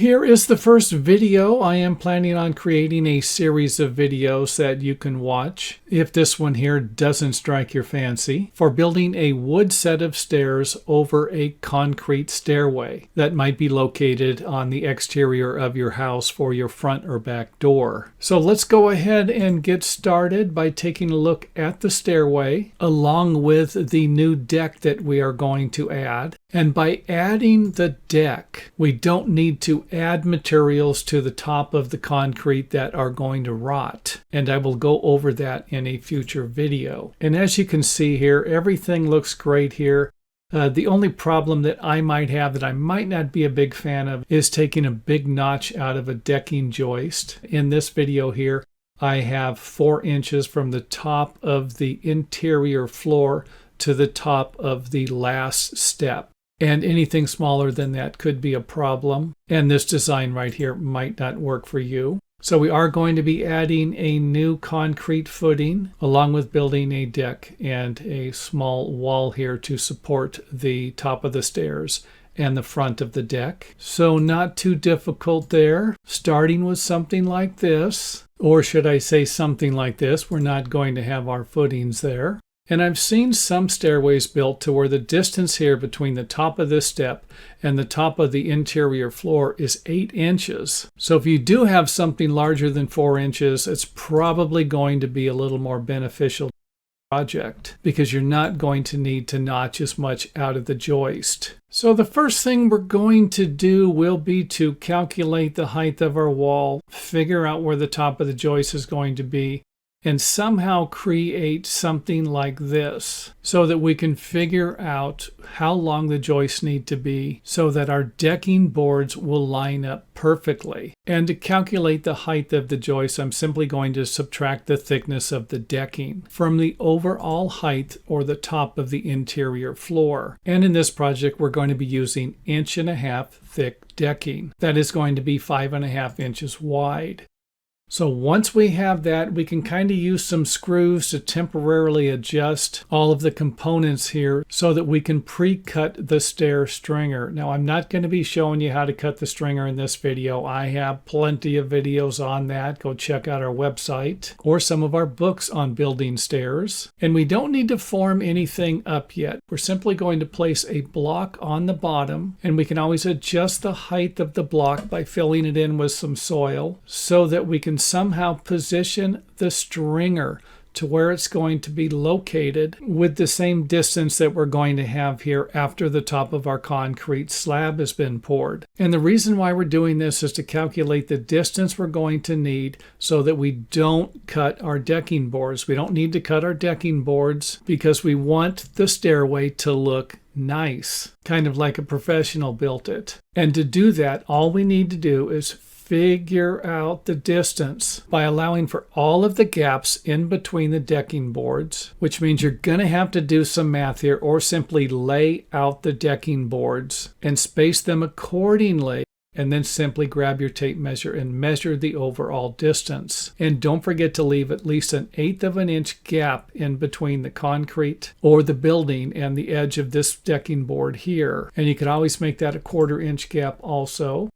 Here is the first video. I am planning on creating a series of videos that you can watch, if this one here doesn't strike your fancy, for building a wood set of stairs over a concrete stairway that might be located on the exterior of your house for your front or back door. So let's go ahead and get started by taking a look at the stairway along with the new deck that we are going to add. And by adding the deck, we don't need to add materials to the top of the concrete that are going to rot. And I will go over that in a future video. And as you can see here, everything looks great here. The only problem that I might have that I might not be a big fan of is taking a big notch out of a decking joist. In this video here, I have 4 inches from the top of the interior floor to the top of the last step. And anything smaller than that could be a problem. And this design right here might not work for you. So we are going to be adding a new concrete footing along with building a deck and a small wall here to support the top of the stairs and the front of the deck. So not too difficult there. Starting with something like this, or should I say something like this. We're not going to have our footings there. And I've seen some stairways built to where the distance here between the top of this step and the top of the interior floor is 8 inches. So if you do have something larger than 4 inches, it's probably going to be a little more beneficial project because you're not going to need to notch as much out of the joist. So the first thing we're going to do will be to calculate the height of our wall, figure out where the top of the joist is going to be, and somehow create something like this so that we can figure out how long the joists need to be so that our decking boards will line up perfectly. And to calculate the height of the joist, I'm simply going to subtract the thickness of the decking from the overall height or the top of the interior floor. And in this project, we're going to be using 1.5 inch thick decking. That is going to be 5.5 inches wide. So once we have that, we can kind of use some screws to temporarily adjust all of the components here so that we can pre-cut the stair stringer. Now, I'm not going to be showing you how to cut the stringer in this video. I have plenty of videos on that. Go check out our website or some of our books on building stairs. And we don't need to form anything up yet. We're simply going to place a block on the bottom, and we can always adjust the height of the block by filling it in with some soil so that we can somehow position the stringer to where it's going to be located with the same distance that we're going to have here after the top of our concrete slab has been poured. And the reason why we're doing this is to calculate the distance we're going to need so that we don't cut our decking boards. We don't need to cut our decking boards because we want the stairway to look nice, kind of like a professional built it. And to do that, all we need to do is figure out the distance by allowing for all of the gaps in between the decking boards, which means you're going to have to do some math here or simply lay out the decking boards and space them accordingly. And then simply grab your tape measure and measure the overall distance. And don't forget to leave at least 1/8 inch gap in between the concrete or the building and the edge of this decking board here. And you can always make that a 1/4 inch gap also.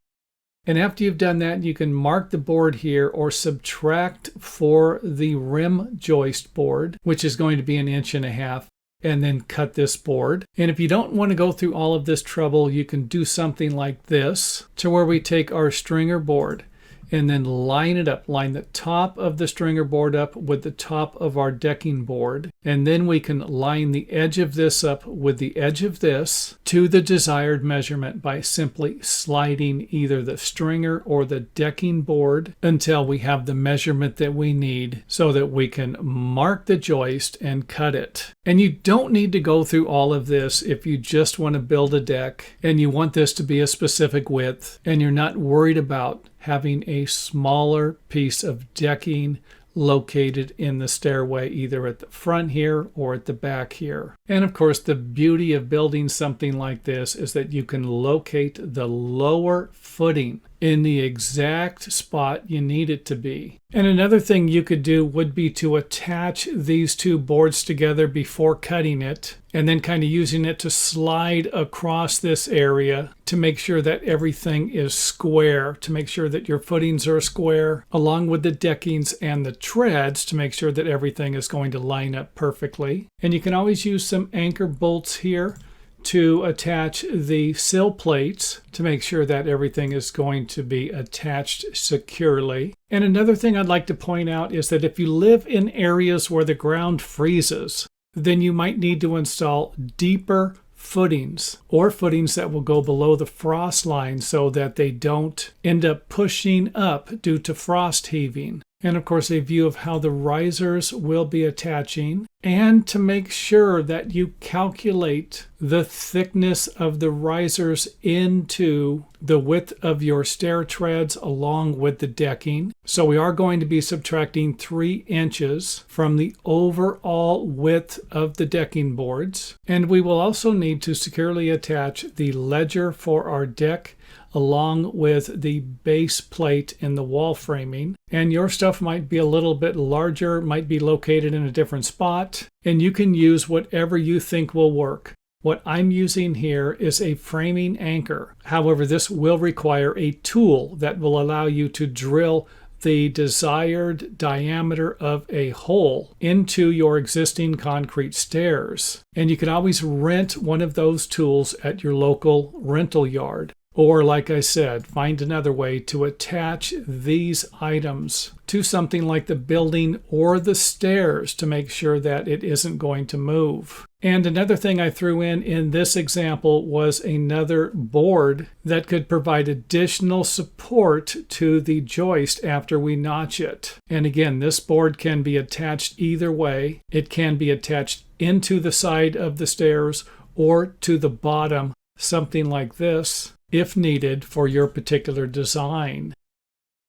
And after you've done that, you can mark the board here or subtract for the rim joist board, which is going to be 1.5 inches, and then cut this board. And if you don't want to go through all of this trouble, you can do something like this, to where we take our stringer board and then line it up, line the top of the stringer board up with the top of our decking board. And then we can line the edge of this up with the edge of this to the desired measurement by simply sliding either the stringer or the decking board until we have the measurement that we need so that we can mark the joist and cut it. And you don't need to go through all of this if you just want to build a deck and you want this to be a specific width and you're not worried about having a smaller piece of decking located in the stairway, either at the front here or at the back here. And of course, the beauty of building something like this is that you can locate the lower footing in the exact spot you need it to be. And another thing you could do would be to attach these two boards together before cutting it, and then kind of using it to slide across this area to make sure that everything is square, to make sure that your footings are square, along with the deckings and the treads to make sure that everything is going to line up perfectly. And you can always use some anchor bolts here to attach the sill plates to make sure that everything is going to be attached securely. And another thing I'd like to point out is that if you live in areas where the ground freezes, then you might need to install deeper footings or footings that will go below the frost line so that they don't end up pushing up due to frost heaving. And of course, a view of how the risers will be attaching, and to make sure that you calculate the thickness of the risers into the width of your stair treads along with the decking. So we are going to be subtracting 3 inches from the overall width of the decking boards. And we will also need to securely attach the ledger for our deck along with the base plate in the wall framing. And your stuff might be a little bit larger, might be located in a different spot, and you can use whatever you think will work. What I'm using here is a framing anchor. However, this will require a tool that will allow you to drill the desired diameter of a hole into your existing concrete stairs. And you can always rent one of those tools at your local rental yard. Or, like I said, find another way to attach these items to something like the building or the stairs to make sure that it isn't going to move. And another thing I threw in this example was another board that could provide additional support to the joist after we notch it. And again, this board can be attached either way. It can be attached into the side of the stairs or to the bottom, something like this, if needed for your particular design.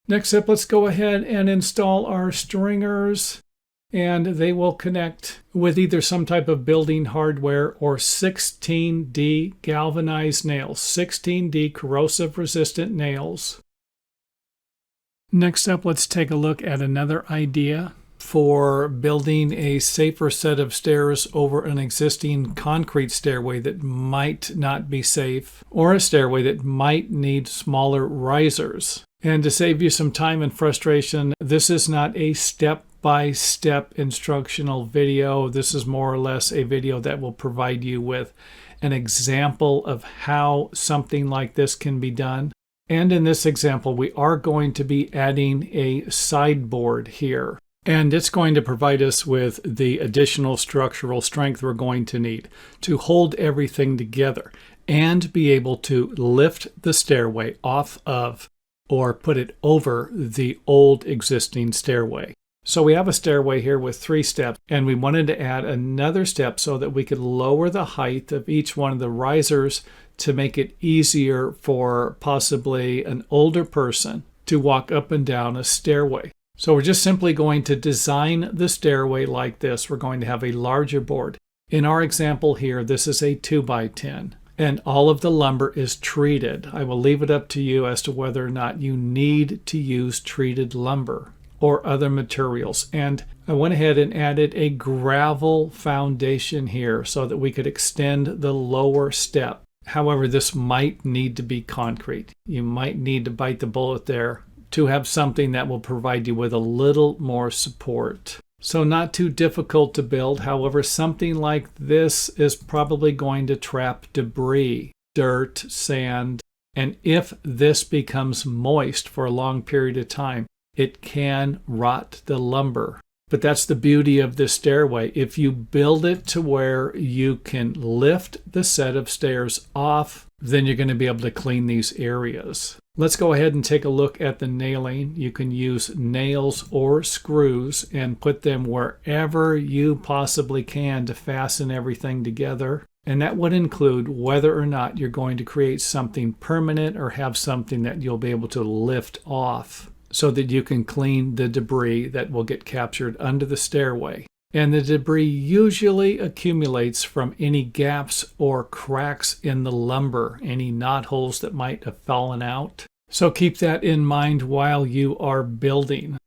Next up, let's go ahead and install our stringers, and they will connect with either some type of building hardware or 16D galvanized nails, 16D corrosive resistant nails. Next up, let's take a look at another idea for building a safer set of stairs over an existing concrete stairway that might not be safe, or a stairway that might need smaller risers. And to save you some time and frustration, this is not a step-by-step instructional video. This is more or less a video that will provide you with an example of how something like this can be done. And in this example, we are going to be adding a sideboard here. And it's going to provide us with the additional structural strength we're going to need to hold everything together and be able to lift the stairway off of or put it over the old existing stairway. So we have a stairway here with 3 steps, and we wanted to add another step so that we could lower the height of each one of the risers to make it easier for possibly an older person to walk up and down a stairway. So we're just simply going to design the stairway like this. We're going to have a larger board. In our example here, this is a 2x10, and all of the lumber is treated. I will leave it up to you as to whether or not you need to use treated lumber or other materials. And I went ahead and added a gravel foundation here so that we could extend the lower step. However, this might need to be concrete. You might need to bite the bullet there to have something that will provide you with a little more support. So not too difficult to build. However, something like this is probably going to trap debris, dirt, sand, and if this becomes moist for a long period of time, it can rot the lumber. But that's the beauty of this stairway. If you build it to where you can lift the set of stairs off, then you're going to be able to clean these areas. Let's go ahead and take a look at the nailing. You can use nails or screws and put them wherever you possibly can to fasten everything together. And that would include whether or not you're going to create something permanent or have something that you'll be able to lift off so that you can clean the debris that will get captured under the stairway. And the debris usually accumulates from any gaps or cracks in the lumber, any knot holes that might have fallen out. So keep that in mind while you are building.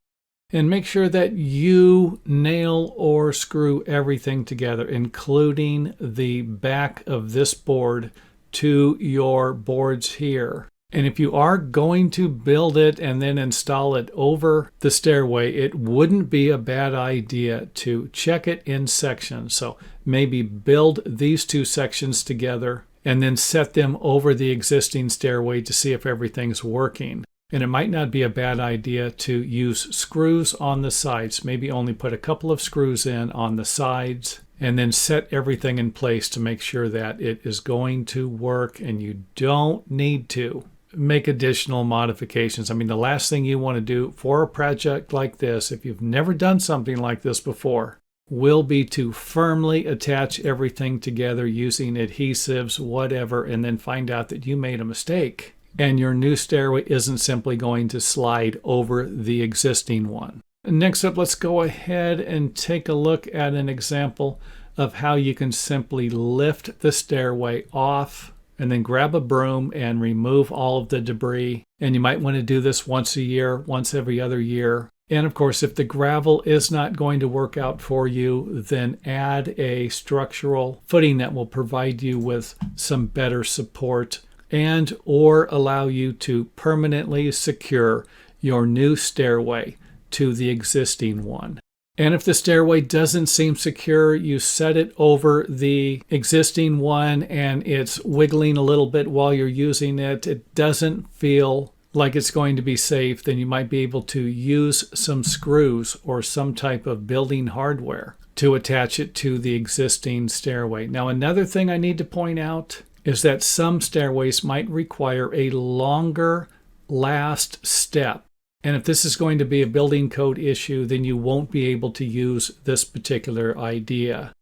And make sure that you nail or screw everything together, including the back of this board to your boards here. And if you are going to build it and then install it over the stairway, it wouldn't be a bad idea to check it in sections. So maybe build these two sections together and then set them over the existing stairway to see if everything's working. And it might not be a bad idea to use screws on the sides. Maybe only put a couple of screws in on the sides and then set everything in place to make sure that it is going to work, and you don't need to make additional modifications. I mean, the last thing you want to do for a project like this, if you've never done something like this before, will be to firmly attach everything together using adhesives, whatever, and then find out that you made a mistake and your new stairway isn't simply going to slide over the existing one. Next up, let's go ahead and take a look at an example of how you can simply lift the stairway off and then grab a broom and remove all of the debris. And you might want to do this once a year, once every other year. And of course, if the gravel is not going to work out for you, then add a structural footing that will provide you with some better support and or allow you to permanently secure your new stairway to the existing one. And if the stairway doesn't seem secure, you set it over the existing one and it's wiggling a little bit while you're using it. It doesn't feel like it's going to be safe, then you might be able to use some screws or some type of building hardware to attach it to the existing stairway. Now, another thing I need to point out is that some stairways might require a longer last step. And if this is going to be a building code issue, then you won't be able to use this particular idea.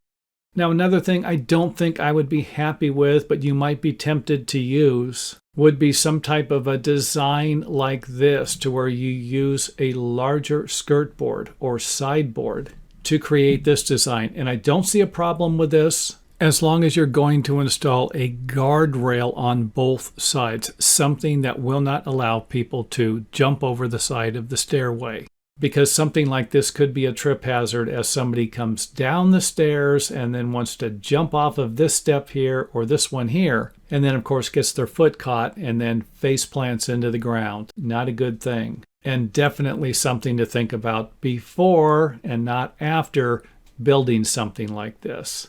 Now, another thing I don't think I would be happy with, but you might be tempted to use, would be some type of a design like this, to where you use a larger skirt board or sideboard to create this design. And I don't see a problem with this, as long as you're going to install a guardrail on both sides, something that will not allow people to jump over the side of the stairway. Because something like this could be a trip hazard as somebody comes down the stairs and then wants to jump off of this step here or this one here, and then of course gets their foot caught and then face plants into the ground. Not a good thing. And definitely something to think about before and not after building something like this.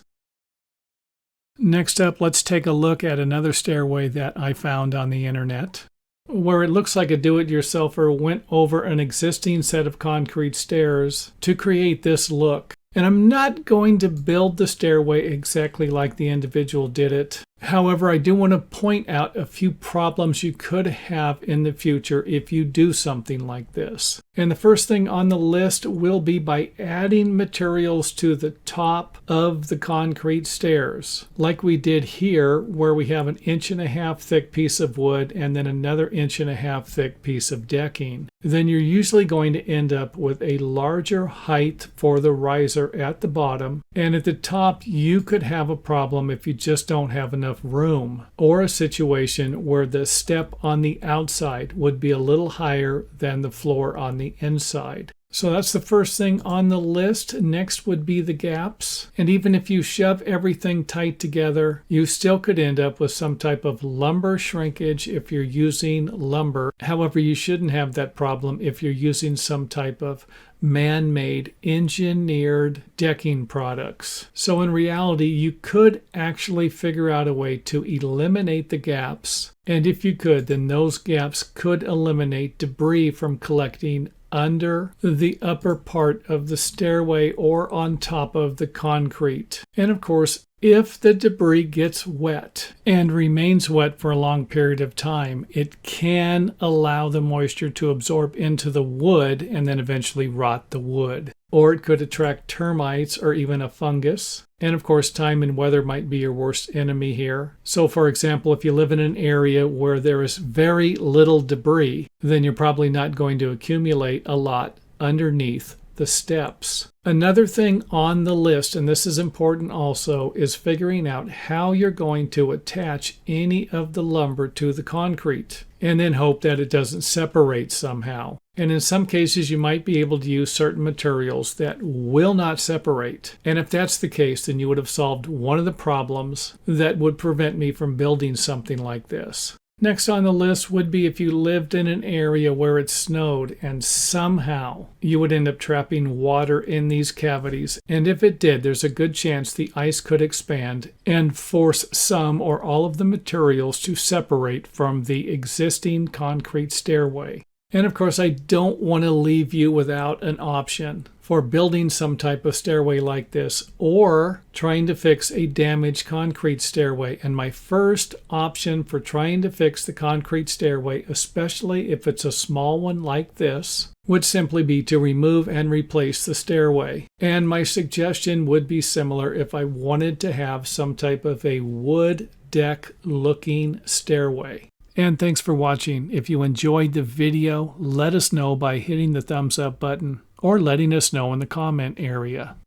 Next up, let's take a look at another stairway that I found on the internet, where it looks like a do-it-yourselfer went over an existing set of concrete stairs to create this look. And I'm not going to build the stairway exactly like the individual did it. However, I do want to point out a few problems you could have in the future if you do something like this. And the first thing on the list will be by adding materials to the top of the concrete stairs, like we did here, where we have an 1.5 inch thick piece of wood and then another 1.5 inch thick piece of decking. Then you're usually going to end up with a larger height for the riser at the bottom, and at the top you could have a problem if you just don't have enough room, or a situation where the step on the outside would be a little higher than the floor on the inside. So that's the first thing on the list. Next would be the gaps. And even if you shove everything tight together, you still could end up with some type of lumber shrinkage if you're using lumber. However, you shouldn't have that problem if you're using some type of man-made engineered decking products. So in reality, you could actually figure out a way to eliminate the gaps. And if you could, then those gaps could eliminate debris from collecting under the upper part of the stairway or on top of the concrete. And of course, if the debris gets wet and remains wet for a long period of time, it can allow the moisture to absorb into the wood and then eventually rot the wood. Or it could attract termites or even a fungus. And of course, time and weather might be your worst enemy here. So for example, if you live in an area where there is very little debris, then you're probably not going to accumulate a lot underneath the steps. Another thing on the list, and this is important also, is figuring out how you're going to attach any of the lumber to the concrete, and then hope that it doesn't separate somehow. And in some cases, you might be able to use certain materials that will not separate. And if that's the case, then you would have solved one of the problems that would prevent me from building something like this. Next on the list would be if you lived in an area where it snowed and somehow you would end up trapping water in these cavities. And if it did, there's a good chance the ice could expand and force some or all of the materials to separate from the existing concrete stairway. And of course, I don't want to leave you without an option for building some type of stairway like this or trying to fix a damaged concrete stairway. And my first option for trying to fix the concrete stairway, especially if it's a small one like this, would simply be to remove and replace the stairway. And my suggestion would be similar if I wanted to have some type of a wood deck looking stairway. And thanks for watching. If you enjoyed the video, let us know by hitting the thumbs up button or letting us know in the comment area.